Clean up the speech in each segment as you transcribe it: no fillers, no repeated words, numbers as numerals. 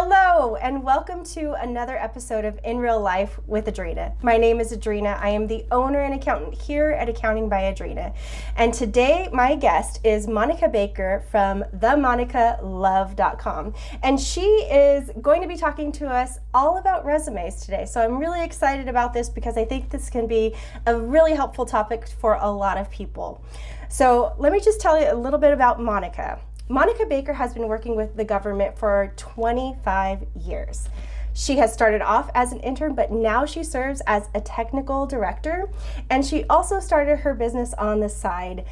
Hello, and welcome to another episode of In Real Life with Edrina. My name is Edrina. I am the owner and accountant here at Accounting by Edrina. And today, my guest is Monica Baker from themonicalove.com. And she is going to be talking to us all about resumes today. So I'm really excited about this because I think this can be a really helpful topic for a lot of people. So let me just tell you a little bit about Monica. Monica Baker has been working with the government for 25 years. She has started off as an intern, but now she serves as a technical director, and she also started her business on the side.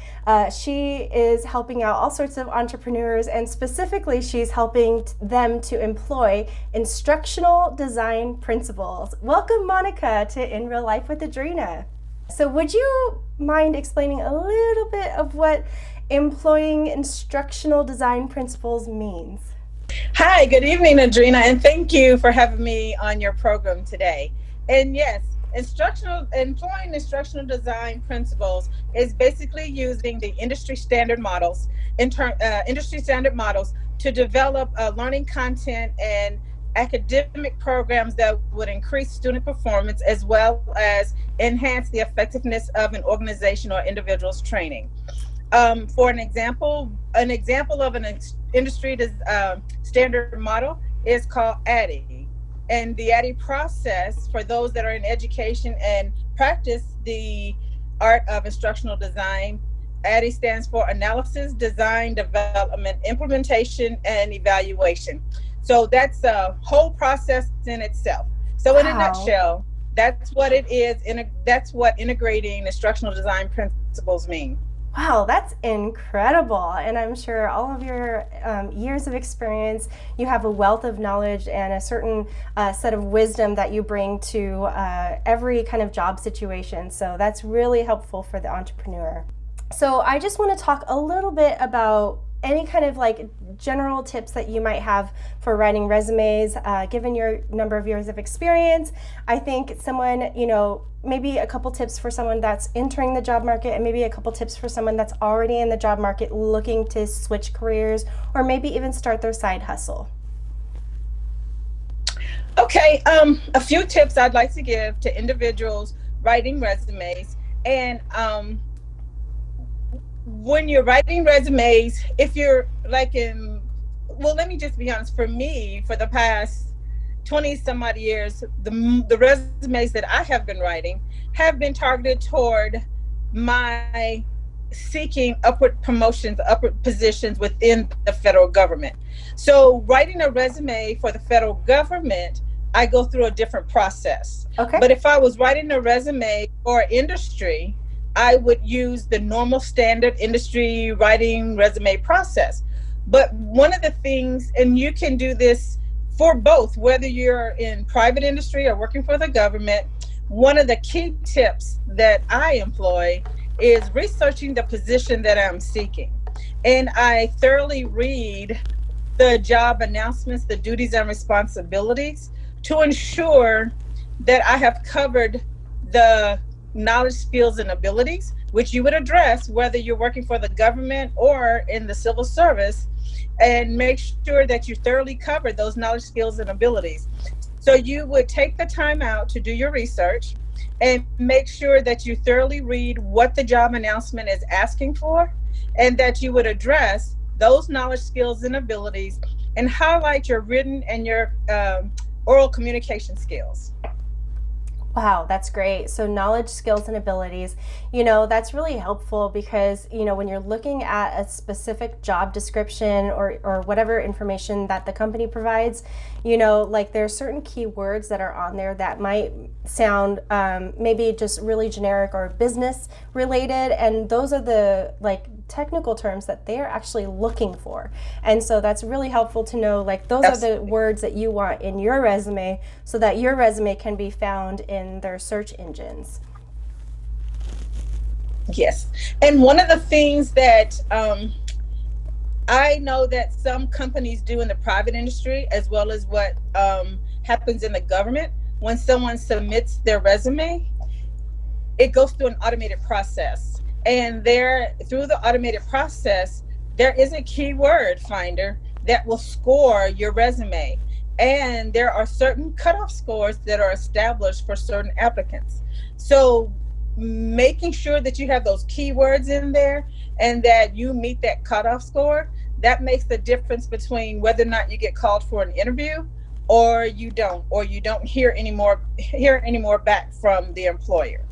She is helping out all sorts of entrepreneurs, and specifically she's helping them to employ instructional design principles. Welcome, Monica, to In Real Life with Edrina. So would you mind explaining a little bit of what employing instructional design principles means? Hi, good evening, Edrina, and thank you for having me on your program today. And yes, employing instructional design principles is basically using the industry standard models to develop learning content and academic programs that would increase student performance as well as enhance the effectiveness of an organization or individual's training. For an example of an industry standard model is called ADDIE. And the ADDIE process, for those that are in education and practice the art of instructional design, ADDIE stands for Analysis, Design, Development, Implementation, and Evaluation. So that's a whole process in itself. So in a nutshell, that's what it is, that's what integrating instructional design principles mean. Wow, that's incredible. And I'm sure all of your years of experience, you have a wealth of knowledge and a certain set of wisdom that you bring to every kind of job situation. So that's really helpful for the entrepreneur. So I just want to talk a little bit about any kind of like general tips that you might have for writing resumes, given your number of years of experience. I think someone, maybe a couple tips for someone that's entering the job market, and maybe a couple tips for someone that's already in the job market looking to switch careers or maybe even start their side hustle. Okay, a few tips I'd like to give to individuals writing resumes. And when you're writing resumes, if you're let me just be honest, for me, for the past 20 some odd years, the resumes that I have been writing have been targeted toward my seeking upward promotions, upward positions within the federal government. So writing a resume for the federal government, I go through a different process. Okay. But if I was writing a resume for industry, I would use the normal standard industry writing resume process. But one of the things, and you can do this for both, whether you're in private industry or working for the government, one of the key tips that I employ is researching the position that I'm seeking. And I thoroughly read the job announcements, the duties and responsibilities, to ensure that I have covered the knowledge, skills, and abilities, which you would address whether you're working for the government or in the civil service, and make sure that you thoroughly cover those knowledge, skills, and abilities. So you would take the time out to do your research and make sure that you thoroughly read what the job announcement is asking for, and that you would address those knowledge, skills, and abilities and highlight your written and your oral communication skills. Wow, that's great. So knowledge, skills, and abilities, that's really helpful because, when you're looking at a specific job description or whatever information that the company provides, there are certain keywords that are on there that might sound maybe just really generic or business related. And those are the technical terms that they're actually looking for. And so that's really helpful to know, those Absolutely. Are the words that you want in your resume so that your resume can be found in their search engines. Yes. And one of the things that I know that some companies do in the private industry, as well as what happens in the government, when someone submits their resume, it goes through an automated process. And through the automated process, there is a keyword finder that will score your resume. and there are certain cutoff scores that are established for certain applicants. So making sure that you have those keywords in there and that you meet that cutoff score, that makes the difference between whether or not you get called for an interview or you don't hear any more back from the employer.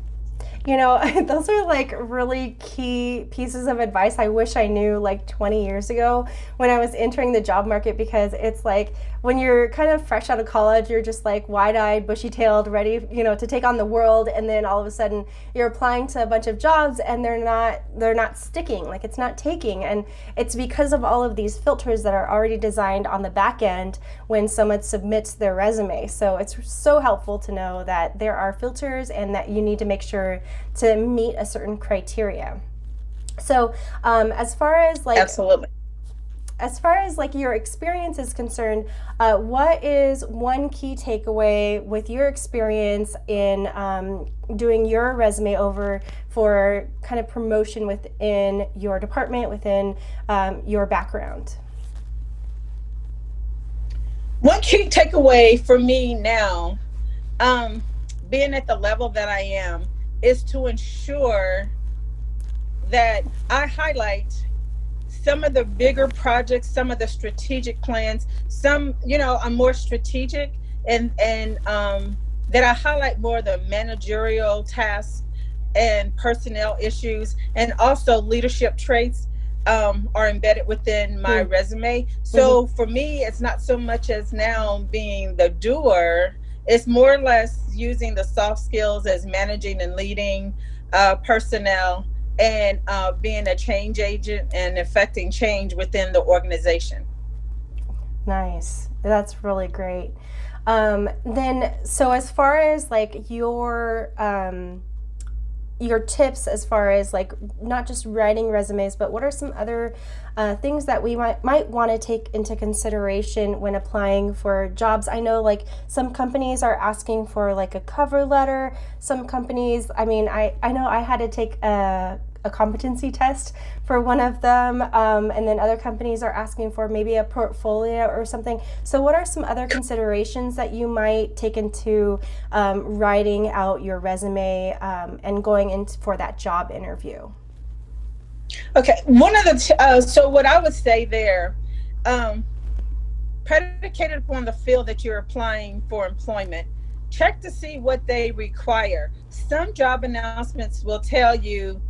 You know, those are like really key pieces of advice I wish I knew like 20 years ago when I was entering the job market, because it's like when you're kind of fresh out of college, you're just like wide-eyed, bushy-tailed, ready, you know, to take on the world, and then all of a sudden you're applying to a bunch of jobs and they're not sticking, like it's not taking, and it's because of all of these filters that are already designed on the back end when someone submits their resume. So it's so helpful to know that there are filters and that you need to make sure to meet a certain criteria. So as far as like Absolutely. as far as like your experience is concerned, what is one key takeaway with your experience in doing your resume over for kind of promotion within your department, within your background? One key takeaway for me now, being at the level that I am, is to ensure that I highlight some of the bigger projects, some of the strategic plans, some, I'm more strategic, and that I highlight more the managerial tasks and personnel issues, and also leadership traits are embedded within my resume. So for me, it's not so much as now being the doer, it's more or less using the soft skills as managing and leading personnel, and being a change agent and affecting change within the organization. Nice. That's really great. Then, so as far as like your tips, as far as like not just writing resumes, but what are some other things that we might want to take into consideration when applying for jobs? I know like some companies are asking for like a cover letter. Some companies, I mean, I know I had to take a competency test for one of them, and then other companies are asking for maybe a portfolio or something. So what are some other considerations that you might take into writing out your resume and going in for that job interview? Okay, one of the so what I would say there, predicated upon the field that you're applying for employment, check to see what they require. Some job announcements will tell you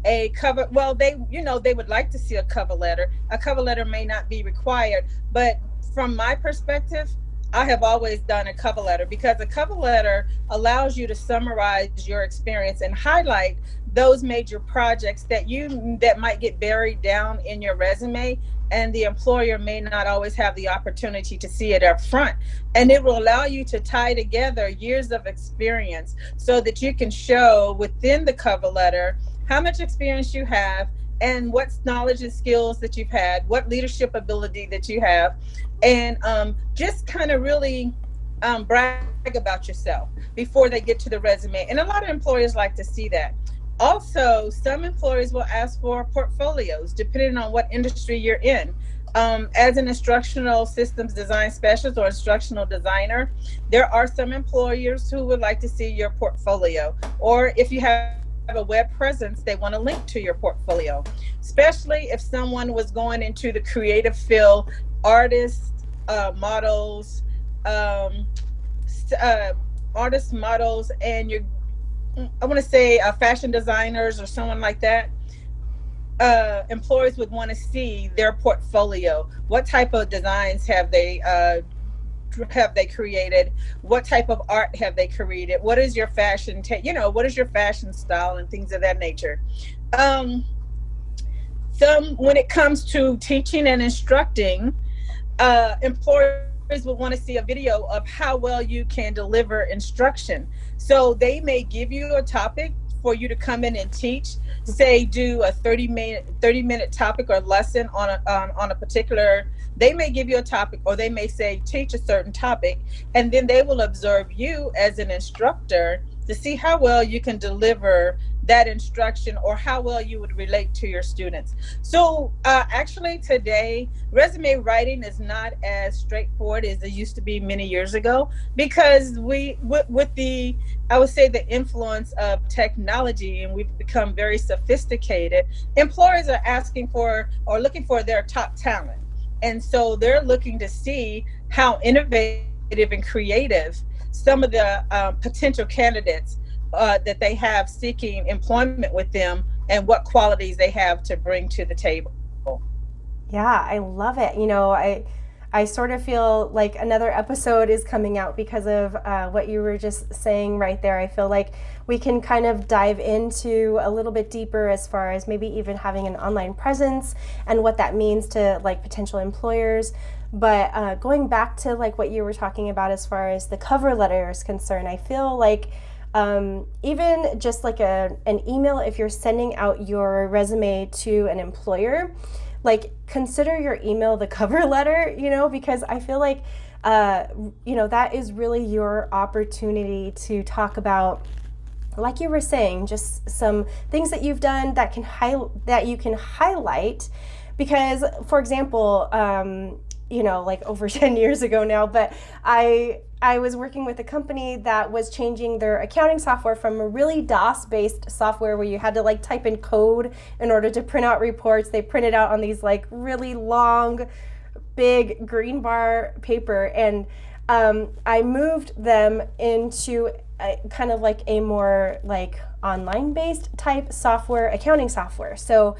a cover, well, they would like to see a cover letter. A cover letter may not be required, but from my perspective, I have always done a cover letter, because a cover letter allows you to summarize your experience and highlight those major projects that might get buried down in your resume, and the employer may not always have the opportunity to see it up front. And it will allow you to tie together years of experience so that you can show within the cover letter how much experience you have, and what knowledge and skills that you've had, what leadership ability that you have, and just kind of really brag about yourself before they get to the resume. And a lot of employers like to see that. Also, some employers will ask for portfolios depending on what industry you're in. As an instructional systems design specialist or instructional designer, there are some employers who would like to see your portfolio, or if you have a web presence, they want to link to your portfolio, especially if someone was going into the creative field, artists, models, and I want to say fashion designers or someone like that. Employers would want to see their portfolio. What type of designs have they created? What type of art have they created? What is your fashion what is your fashion style, and things of that nature. When it comes to teaching and instructing, employers will want to see a video of how well you can deliver instruction. So they may give you a topic for you to come in and teach. Say do a 30-minute topic or lesson on a particular. They may give you a topic, or they may say teach a certain topic, and then they will observe you as an instructor to see how well you can deliver that instruction or how well you would relate to your students. So actually today, resume writing is not as straightforward as it used to be many years ago, because with the, I would say, the influence of technology, and we've become very sophisticated. Employers are asking for or looking for their top talent. And so they're looking to see how innovative and creative some of the potential candidates that they have seeking employment with them, and what qualities they have to bring to the table. Yeah, I love it. I sort of feel like another episode is coming out because of what you were just saying right there. I feel like we can kind of dive into a little bit deeper as far as maybe even having an online presence and what that means to like potential employers. But going back to like what you were talking about as far as the cover letter is concerned, I feel like even just like an email, if you're sending out your resume to an employer, like consider your email the cover letter, because I feel like, that is really your opportunity to talk about, like you were saying, just some things that you've done that that you can highlight. Because, for example, like over 10 years ago now, but I was working with a company that was changing their accounting software from a really DOS-based software where you had to like type in code in order to print out reports. They printed out on these like really long, big green bar paper. And I moved them into kind of like a more like online-based type software, accounting software. So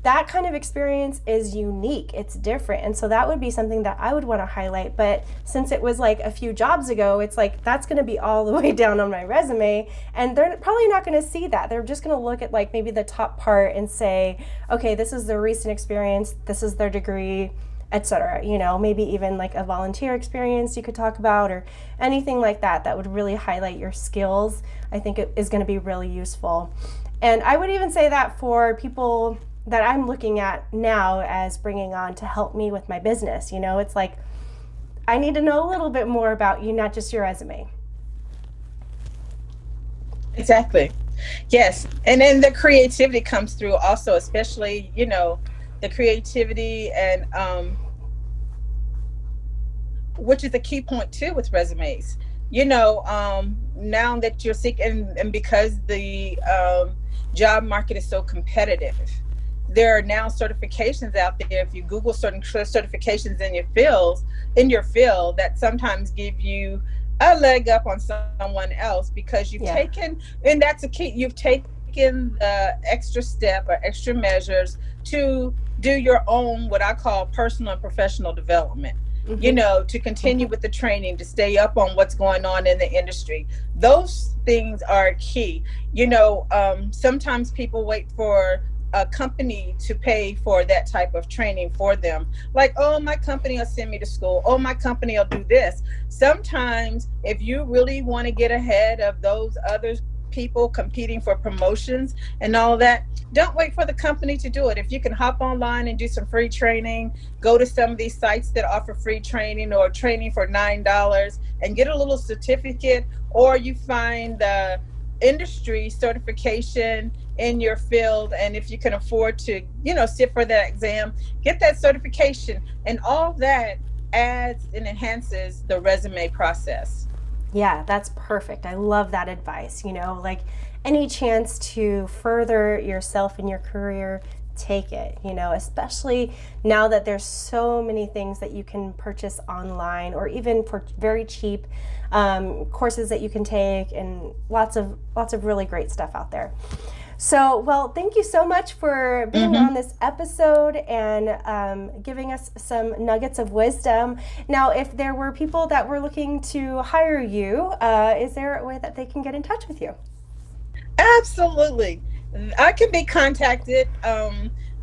that kind of experience is unique. It's different. And so that would be something that I would want to highlight. But since it was like a few jobs ago, it's like that's going to be all the way down on my resume. And they're probably not going to see that. They're just going to look at like maybe the top part and say, okay, this is their recent experience, this is their degree, etc. Maybe even like a volunteer experience you could talk about, or anything like that that would really highlight your skills. I think it is going to be really useful. And I would even say that for people that I'm looking at now as bringing on to help me with my business. It's like, I need to know a little bit more about you, not just your resume. Exactly. Yes. And then the creativity comes through also, especially, the creativity, and which is a key point too with resumes. Now that you're seeking, and because the job market is so competitive, there are now certifications out there. If you Google certain certifications in your field that sometimes give you a leg up on someone else, because you've taken, and that's a key, you've taken the extra step or extra measures to do your own, what I call personal and professional development. To continue with the training, to stay up on what's going on in the industry. Those things are key. Sometimes people wait for a company to pay for that type of training for them. Like, oh, my company will send me to school. Oh, my company will do this. Sometimes if you really want to get ahead of those other people competing for promotions and all of that, don't wait for the company to do it. If you can hop online and do some free training, go to some of these sites that offer free training or training for $9 and get a little certificate, or you find the industry certification in your field, and if you can afford to sit for that exam, get that certification, and all that adds and enhances the resume process. Yeah, that's perfect. I love that advice. Like any chance to further yourself in your career, take it, especially now that there's so many things that you can purchase online, or even for very cheap courses that you can take, and lots of really great stuff out there. So, well, thank you so much for being on this episode and giving us some nuggets of wisdom. Now, if there were people that were looking to hire you, is there a way that they can get in touch with you? Absolutely. I can be contacted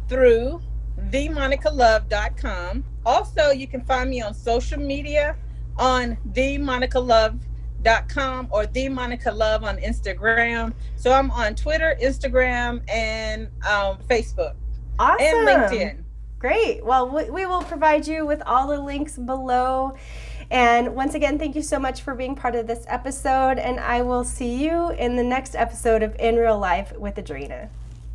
through themonicalove.com. Also, you can find me on social media on themonicalove.com or themonicalove on Instagram. So I'm on Twitter, Instagram, and Facebook. Awesome. And LinkedIn. Great. Well, we will provide you with all the links below. And once again, thank you so much for being part of this episode, and I will see you in the next episode of In Real Life with Edrina.